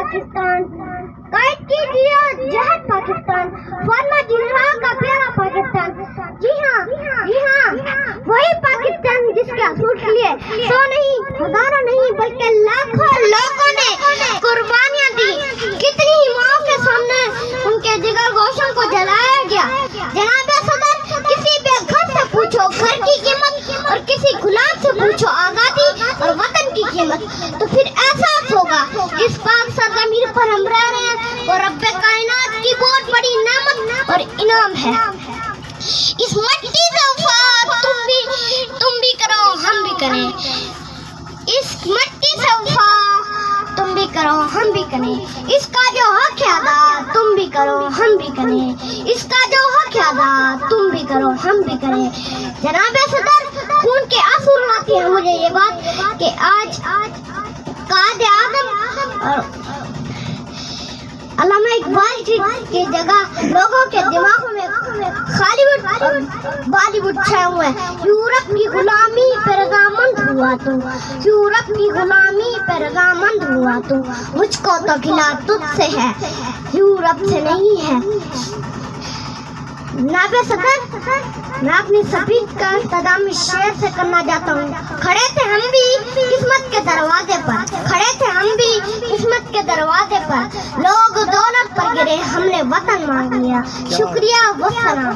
पाकिस्तान, कायद कीजिए जहद पाकिस्तान, वरना जिन्ना का प्यारा पाकिस्तान। जी हाँ, वही पाकिस्तान जिसके असूल के लिए सौ नहीं, हजारों नहीं, बल्कि लाखों लोगों ने कुर्बानियां दी। कितनी ही माओ के सामने उनके जिगर गोशों को जलाया गया। जनाब सदर, किसी बेघर से पूछो घर की कीमत और किसी गुलाम से पूछो आजादी और वतन की कीमत, तो फिर एहसास होगा इस पाक सरजमीन पर हम रह रहे हैं और रब्बे कायनात की बहुत बड़ी नेमत और इनाम है। इस मट्टी से वफा तुम भी करो हम भी करें, इस मट्टी से वफा तुम भी करो हम भी करें, इसका जो हक है अदा तुम भी करो हम भी करें, इसका जो हक है अदा तुम भी करो हम भी करें। जनाब सदर, खून के आंसू रुलाती है मुझे ये बात कि आज कायद आज़म और अल्लामा इकबाल की जगह लोगों के दिमागों में हॉलीवुड और बॉलीवुड छाए हुए हैं। यूरोप की गुलामी पे रज़ामंद हुआ तो, यूरोप की गुलामी पे रज़ामंद हुआ तो, मुझको तो गिला तुझसे है, यूरोप से नहीं है। नाबे सदर, मैं अपनी स्पीच का इंतजाम इस शेर से करना चाहता हूँ। खड़े थे हम भी किस्मत के दरवाजे पर, खड़े थे हम भी किस्मत के दरवाजे पर, लोग दौलत पर गिरे हमने वतन मांग लिया। शुक्रिया व सलाम।